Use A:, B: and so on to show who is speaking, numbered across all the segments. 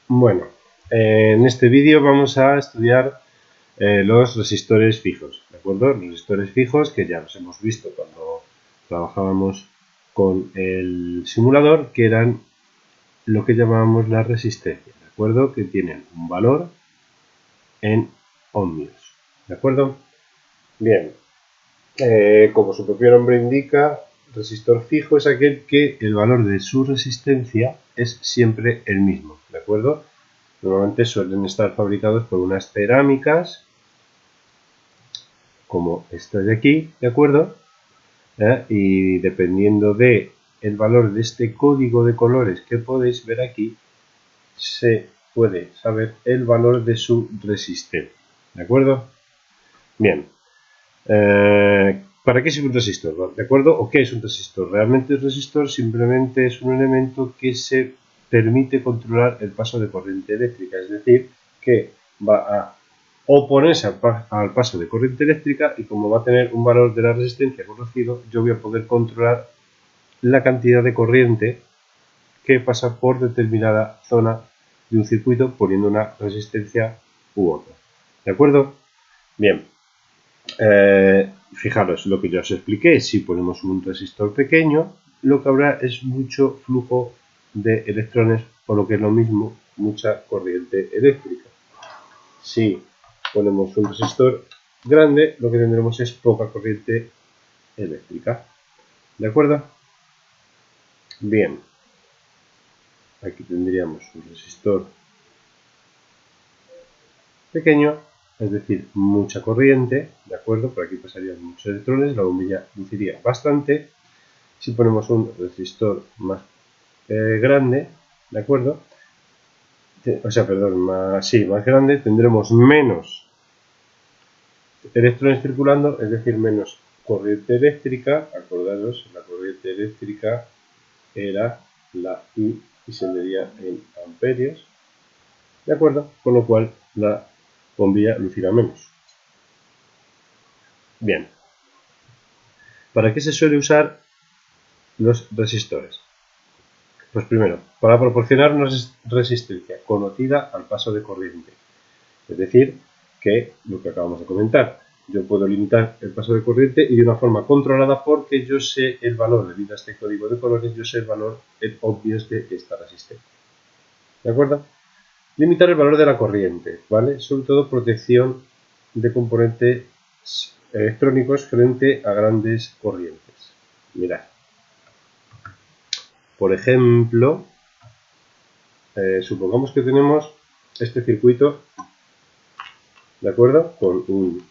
A: Bueno, en este vídeo vamos a estudiar los resistores fijos, ¿de acuerdo? Los resistores fijos que ya los hemos visto cuando trabajábamos con el simulador, que eran lo que llamábamos la resistencia, ¿de acuerdo? Que tienen un valor en ohmios, ¿de acuerdo? Bien, como su propio nombre indica, resistor fijo es aquel que el valor de su resistencia es siempre el mismo, ¿de acuerdo? Normalmente suelen estar fabricados por unas cerámicas como esta de aquí, ¿de acuerdo? Y dependiendo de el valor de este código de colores que podéis ver aquí, se puede saber el valor de su resistencia, ¿de acuerdo? Bien, ¿para qué sirve un resistor? ¿De acuerdo? ¿O qué es un resistor? Realmente un resistor simplemente es un elemento que se permite controlar el paso de corriente eléctrica, es decir, que va a oponerse al paso de corriente eléctrica y como va a tener un valor de la resistencia conocido, yo voy a poder controlar la cantidad de corriente que pasa por determinada zona de un circuito poniendo una resistencia u otra. ¿De acuerdo? Bien. Fijaros lo que ya os expliqué, si ponemos un resistor pequeño, lo que habrá es mucho flujo de electrones o lo que es lo mismo, mucha corriente eléctrica. Si ponemos un resistor grande, lo que tendremos es poca corriente eléctrica. ¿De acuerdo? Bien. Aquí tendríamos un resistor pequeño, es decir, mucha corriente, ¿de acuerdo? Por aquí pasarían muchos electrones, la bombilla luciría bastante. Si ponemos un resistor más grande, ¿de acuerdo? O sea, perdón, más grande, tendremos menos electrones circulando, es decir, menos corriente eléctrica. Acordaros, la corriente eléctrica era la I y se medía en amperios, ¿de acuerdo? Con lo cual la bombilla lucirá menos. Bien, ¿para qué se suele usar los resistores? Pues primero, para proporcionar una resistencia conocida al paso de corriente. Es decir, que lo que acabamos de comentar, yo puedo limitar el paso de corriente y de una forma controlada porque yo sé el valor, debido a este código de colores, yo sé el valor en ohmios de esta resistencia. ¿De acuerdo? Limitar el valor de la corriente, ¿vale? Sobre todo protección de componentes electrónicos frente a grandes corrientes. Mirad. Por ejemplo, supongamos que tenemos este circuito, ¿de acuerdo? Con un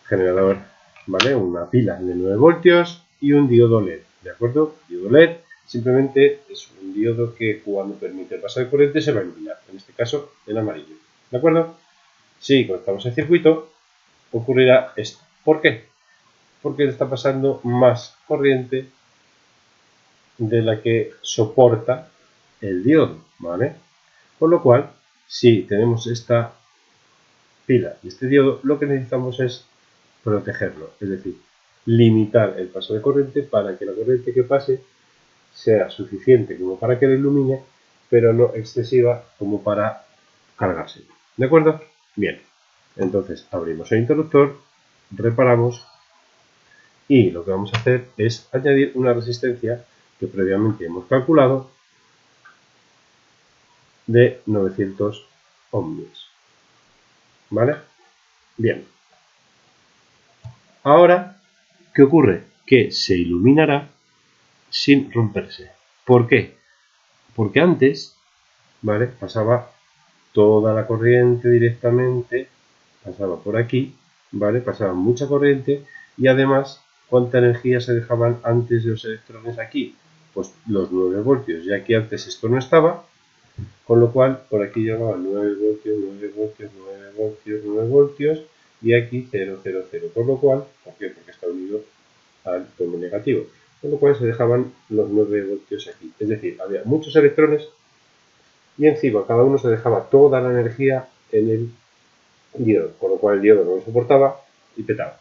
A: generador, ¿vale? Una pila de 9 voltios y un diodo LED, ¿de acuerdo? Diodo LED simplemente es un diodo que cuando permite el paso de corriente se va a iluminar, en este caso en amarillo, ¿de acuerdo? Si conectamos el circuito, ocurrirá esto. ¿Por qué? Porque le está pasando más corriente de la que soporta el diodo, ¿vale? Con lo cual, si tenemos esta pila y este diodo, lo que necesitamos es protegerlo, es decir, limitar el paso de corriente para que la corriente que pase sea suficiente como para que lo ilumine, pero no excesiva como para cargarse. ¿De acuerdo? Bien, entonces abrimos el interruptor, reparamos y lo que vamos a hacer es añadir una resistencia que previamente hemos calculado de 900 ohmios. ¿Vale? Bien. Ahora, ¿qué ocurre? Que se iluminará sin romperse. ¿Por qué? Porque antes, ¿vale? Pasaba toda la corriente directamente, pasaba por aquí, ¿vale? Pasaba mucha corriente y además, ¿cuánta energía se dejaban antes de los electrones aquí? Pues los 9 voltios, ya que antes esto no estaba, con lo cual por aquí llevaban 9 voltios, 9 voltios, 9 voltios, 9 voltios y aquí 0, 0, 0, por lo cual, ¿por qué? Porque está unido al tono negativo, con lo cual se dejaban los 9 voltios aquí, es decir, había muchos electrones y encima cada uno se dejaba toda la energía en el diodo, con lo cual el diodo no lo soportaba y petaba.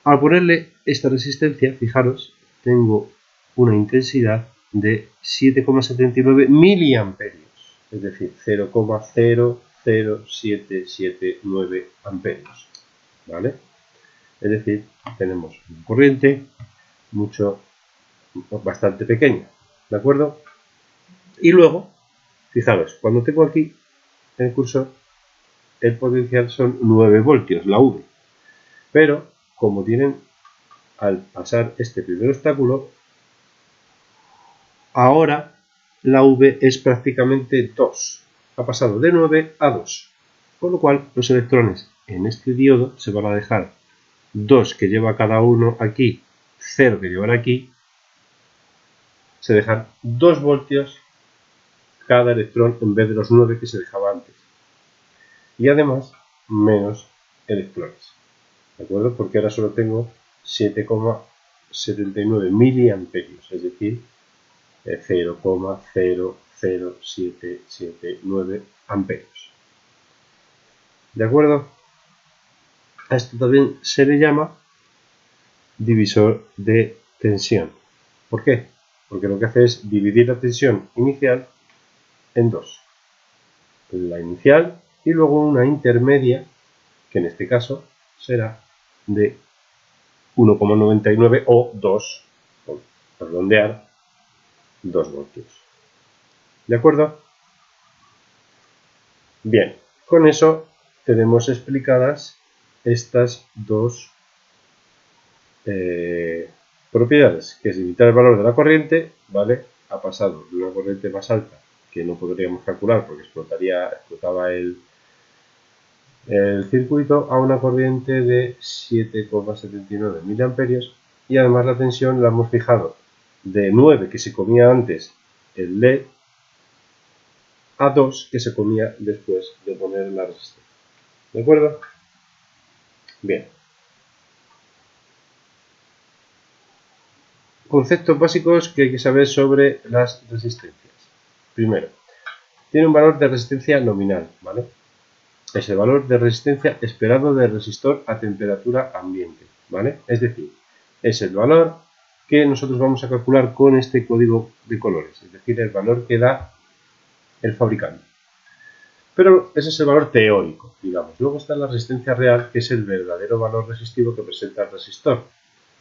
A: Al ponerle esta resistencia, fijaros, tengo una intensidad de 7,79 miliamperios, es decir, 0,00779 amperios, ¿vale? Es decir, tenemos una corriente bastante pequeña, ¿de acuerdo? Y luego, fijaros, cuando tengo aquí en el cursor, el potencial son 9 voltios, la V, pero como tienen al pasar este primer obstáculo, ahora la V es prácticamente 2. Ha pasado de 9 a 2. Con lo cual los electrones en este diodo se van a dejar 2 que lleva cada uno aquí, 0 que llevan aquí. Se dejan 2 voltios cada electrón en vez de los 9 que se dejaba antes. Y además menos electrones. ¿De acuerdo? Porque ahora solo tengo 7,79 miliamperios, es decir, 0,00779 amperios. ¿De acuerdo? A esto también se le llama divisor de tensión. ¿Por qué? Porque lo que hace es dividir la tensión inicial en dos. La inicial y luego una intermedia, que en este caso será de 1,99 o 2, por redondear, 2 voltios. ¿De acuerdo? Bien, con eso tenemos explicadas estas dos propiedades, que es limitar el valor de la corriente, ¿vale? Ha pasado de una corriente más alta, que no podríamos calcular porque explotaba el circuito, a una corriente de 7,79 miliamperios, y además la tensión la hemos fijado de 9 que se comía antes el LED a 2 que se comía después de poner la resistencia. ¿De acuerdo? Bien. Conceptos básicos que hay que saber sobre las resistencias. Primero, tiene un valor de resistencia nominal, ¿vale? Es el valor de resistencia esperado del resistor a temperatura ambiente, ¿vale? Es decir, es el valor que nosotros vamos a calcular con este código de colores, es decir, el valor que da el fabricante. Pero ese es el valor teórico, digamos. Luego está la resistencia real, que es el verdadero valor resistivo que presenta el resistor,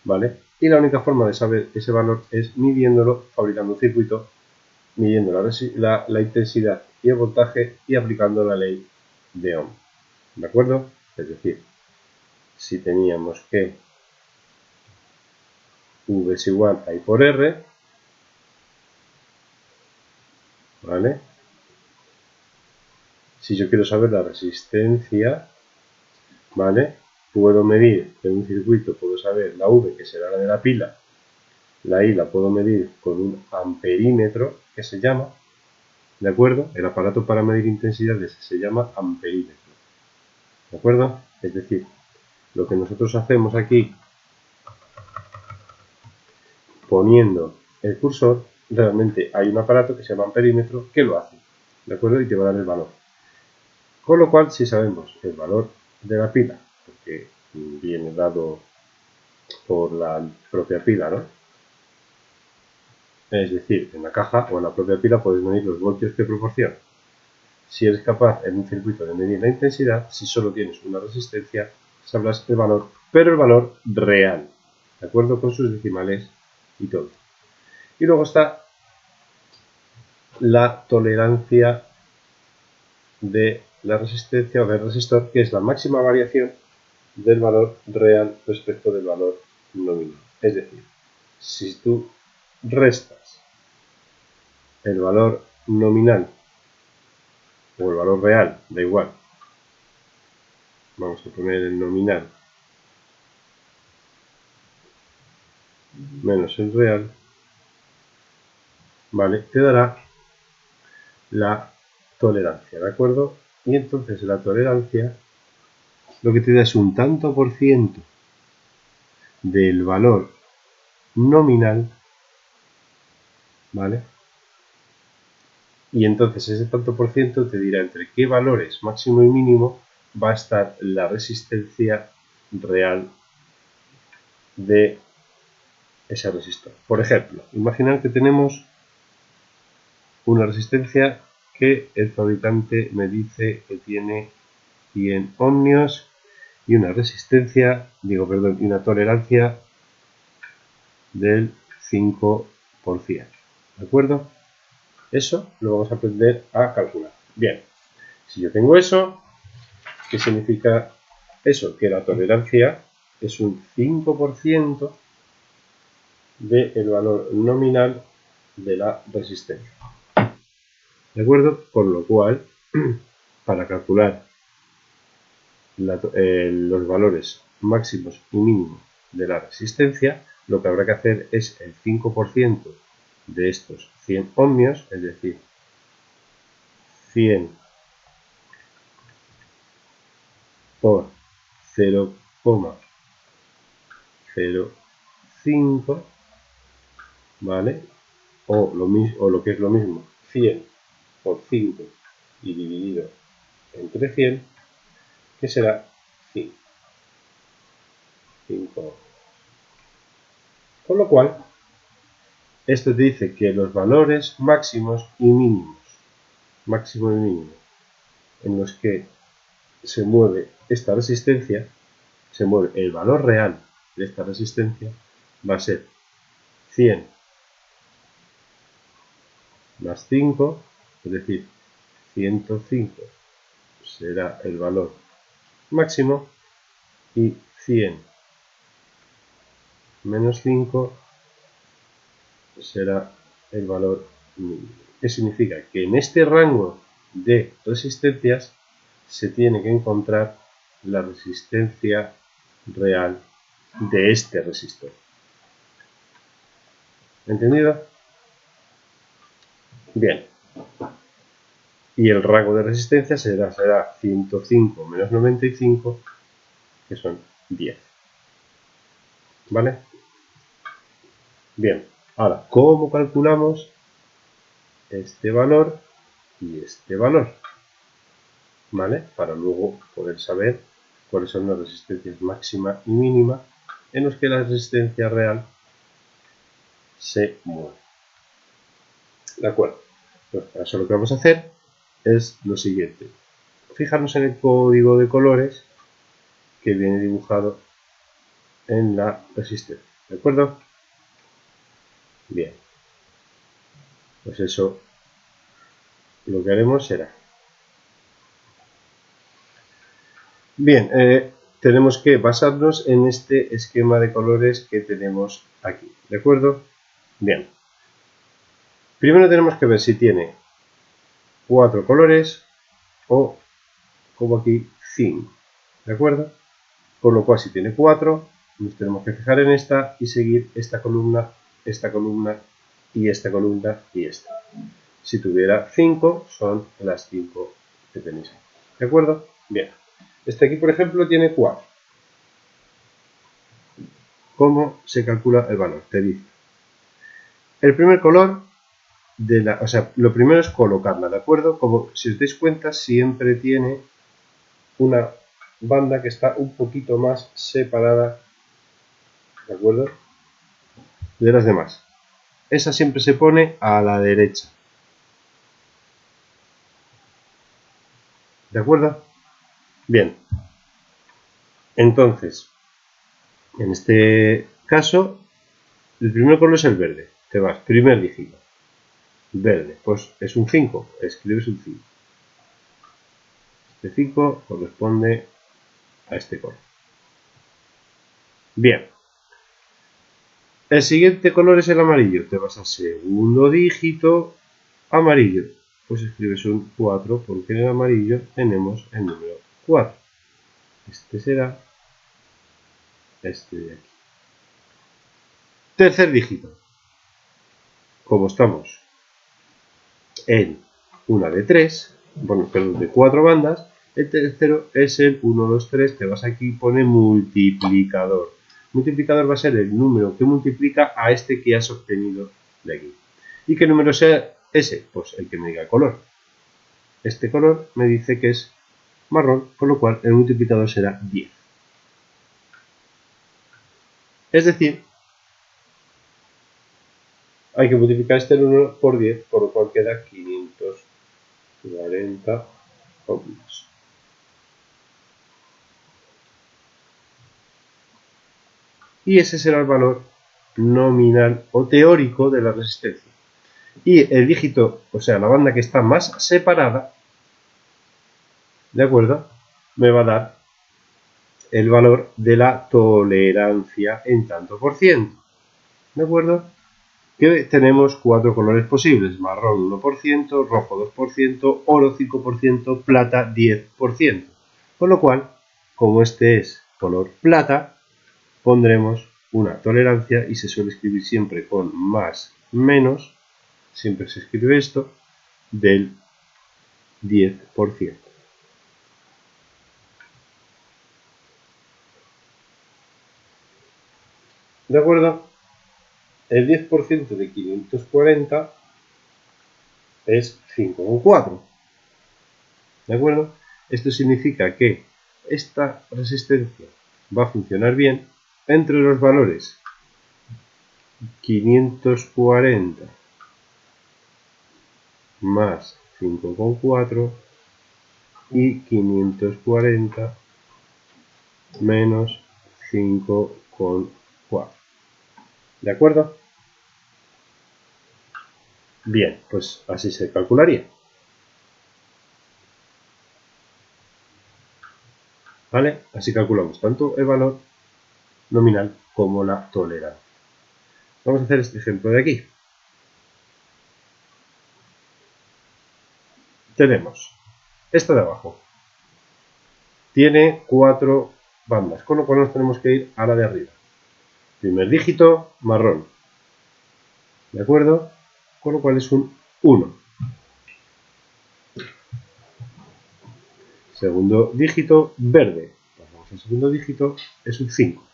A: ¿vale? Y la única forma de saber ese valor es midiéndolo, fabricando un circuito, midiendo la intensidad y el voltaje y aplicando la ley de Ohm. ¿De acuerdo? Es decir, si teníamos que V es igual a I por R, ¿vale? Si yo quiero saber la resistencia, ¿vale? Puedo medir en un circuito, puedo saber la V, que será la de la pila, la I la puedo medir con un amperímetro, que se llama, ¿de acuerdo? El aparato para medir intensidades se llama amperímetro, ¿de acuerdo? Es decir, lo que nosotros hacemos aquí, poniendo el cursor, realmente hay un aparato que se llama amperímetro que lo hace, ¿de acuerdo? Y te va a dar el valor. Con lo cual, si sabemos el valor de la pila, porque viene dado por la propia pila, ¿no? Es decir, en la caja o en la propia pila puedes medir los voltios que proporciona. Si eres capaz en un circuito de medir la intensidad, si solo tienes una resistencia, sabrás el valor, pero el valor real, ¿de acuerdo? Con sus decimales y todo. Y luego está la tolerancia de la resistencia o del resistor, que es la máxima variación del valor real respecto del valor nominal. Es decir, si tú restas el valor nominal o el valor real, da igual, vamos a poner el nominal menos el real, ¿vale? Te dará la tolerancia, ¿de acuerdo? Y entonces la tolerancia lo que te da es un tanto por ciento del valor nominal, ¿vale? Y entonces ese tanto por ciento te dirá entre qué valores máximo y mínimo va a estar la resistencia real de ese resistor. Por ejemplo, imaginar que tenemos una resistencia que el fabricante me dice que tiene 100 ohmios y una resistencia, y una tolerancia del 5%. ¿De acuerdo? Eso lo vamos a aprender a calcular. Bien, si yo tengo eso, ¿qué significa eso? Que la tolerancia es un 5% del valor nominal de la resistencia. ¿De acuerdo? Con lo cual, para calcular los valores máximos y mínimos de la resistencia, lo que habrá que hacer es el 5% de estos 100 ohmios, es decir, 100 por 0,05, ¿vale? O lo que es lo mismo, 100 por 5 y dividido entre 100, que será 5. Con lo cual, esto te dice que los valores máximos y mínimos, en los que se mueve esta resistencia, se mueve el valor real de esta resistencia, va a ser 100 más 5, es decir, 105 será el valor máximo y 100 menos 5 será el valor mínimo. ¿Qué significa? Que en este rango de resistencias se tiene que encontrar la resistencia real de este resistor. ¿Entendido? Bien. Y el rango de resistencia será 105 menos 95, que son 10. ¿Vale? Bien. Ahora, ¿cómo calculamos este valor y este valor? ¿Vale? Para luego poder saber cuáles son las resistencias máxima y mínima en los que la resistencia real se mueve. ¿De acuerdo? Pues para eso lo que vamos a hacer es lo siguiente. Fijarnos en el código de colores que viene dibujado en la resistencia. ¿De acuerdo? Bien. Pues eso lo que haremos será. Bien, tenemos que basarnos en este esquema de colores que tenemos aquí. ¿De acuerdo? Bien. Primero tenemos que ver si tiene 4 colores o, como aquí, 5. ¿De acuerdo? Con lo cual, si tiene 4, nos tenemos que fijar en esta y seguir esta columna y esta columna y esta. Si tuviera 5, son las 5 que tenéis aquí. ¿De acuerdo? Bien. Este aquí, por ejemplo, tiene 4. ¿Cómo se calcula el valor? Te dice. El primer color, lo primero es colocarla, ¿de acuerdo? Como si os dais cuenta, siempre tiene una banda que está un poquito más separada, ¿de acuerdo?, de las demás. Esa siempre se pone a la derecha. ¿De acuerdo? Bien. Entonces, en este caso, el primer color es el verde. Te vas, primer dígito. Verde, pues es un 5. Escribes un 5. Este 5 corresponde a este color. Bien. El siguiente color es el amarillo. Te vas al segundo dígito, amarillo. Pues escribes un 4 porque en el amarillo tenemos el número 4. Este será este de aquí. Tercer dígito. Como estamos en una de 3, bueno, perdón, de 4 bandas, el tercero es el 1, 2, 3. Te vas aquí y pone multiplicador. Multiplicador va a ser el número que multiplica a este que has obtenido de aquí. ¿Y qué número sea ese? Pues el que me diga el color. Este color me dice que es marrón, con lo cual el multiplicador será 10. Es decir, hay que multiplicar este número por 10, por lo cual queda 540 ohmios. Y ese será el valor nominal o teórico de la resistencia. Y el dígito, o sea, la banda que está más separada, ¿de acuerdo?, me va a dar el valor de la tolerancia en tanto por ciento. ¿De acuerdo? Que tenemos 4 colores posibles: marrón 1%, rojo 2%, oro 5%, plata 10%. Con lo cual, como este es color plata, pondremos una tolerancia, y se suele escribir siempre con más menos, siempre se escribe esto, del 10%. ¿De acuerdo? El 10% de 540 es 5,4. ¿De acuerdo? Esto significa que esta resistencia va a funcionar bien entre los valores 540 más 5,4 y 540 menos 5,4. ¿De acuerdo? Bien, pues así se calcularía. ¿Vale? Así calculamos tanto el valor nominal como la tolerancia. Vamos a hacer este ejemplo de aquí. Tenemos esta de abajo. Tiene 4 bandas, con lo cual nos tenemos que ir a la de arriba. Primer dígito, marrón. ¿De acuerdo? Con lo cual es un 1. Segundo dígito, verde. Pasamos al segundo dígito, es un 5.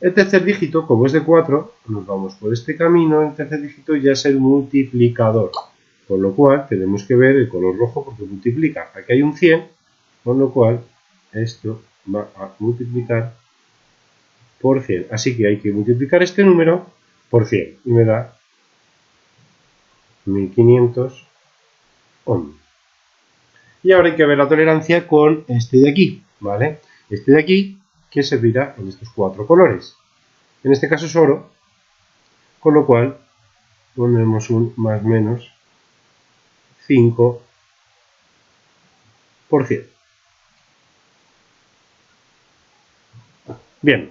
A: El tercer dígito, como es de 4, nos vamos por este camino. El tercer dígito ya es el multiplicador, con lo cual tenemos que ver el color rojo porque multiplica. Aquí hay un 100, con lo cual esto va a multiplicar por 100. Así que hay que multiplicar este número por 100 y me da 1500 ohms. Y ahora hay que ver la tolerancia con este de aquí, ¿vale? Este de aquí, que servirá en estos 4 colores. En este caso es oro, con lo cual pondremos un más menos 5%. Bien,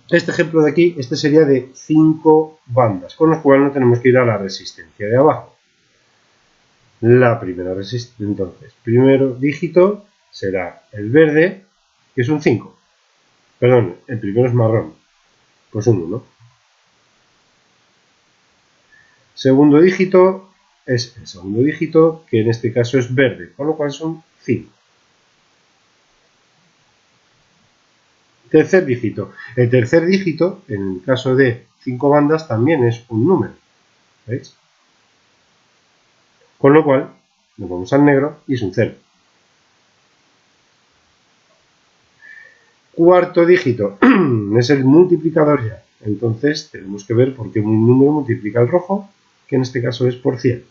A: este ejemplo de aquí, este sería de 5 bandas, con lo cual no tenemos que ir a la resistencia de abajo. La primera resistencia, entonces, primero dígito será el verde, que es un 5. Perdón, el primero es marrón, pues un 1. Segundo dígito es el segundo dígito, que en este caso es verde, con lo cual es un 5. Tercer dígito. El tercer dígito, en el caso de 5 bandas, también es un número. ¿Veis? Con lo cual, nos vamos al negro y es un 0. Cuarto dígito es el multiplicador ya. Entonces tenemos que ver por qué un número multiplica el rojo, que en este caso es por 100.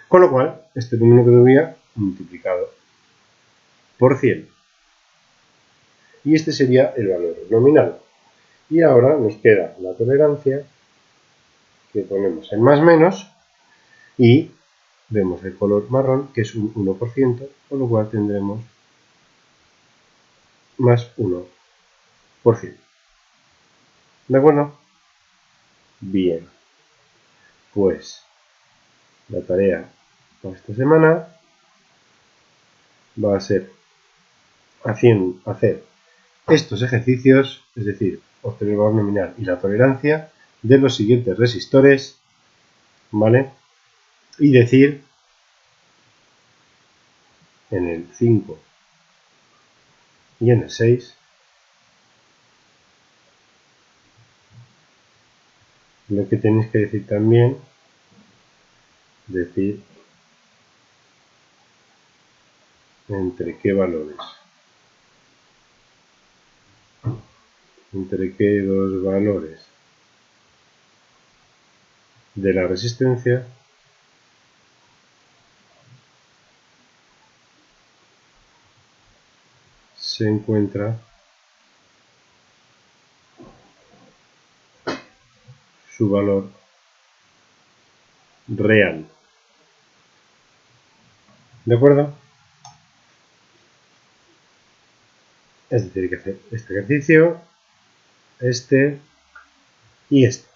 A: Con lo cual, este número quedaría multiplicado por 100. Y este sería el valor nominal. Y ahora nos queda la tolerancia, que ponemos en más menos, y vemos el color marrón, que es un 1%, con lo cual tendremos más 1%. ¿De acuerdo? Bien. Pues la tarea para esta semana va a ser hacer estos ejercicios, es decir, obtener el valor nominal y la tolerancia de los siguientes resistores, ¿vale? Y decir en el 5 y en el 6 lo que tenéis que decir también, decir entre qué valores. entre qué dos valores de la resistencia se encuentra su valor real. ¿De acuerdo? Es decir, hay que hacer este ejercicio, este y este.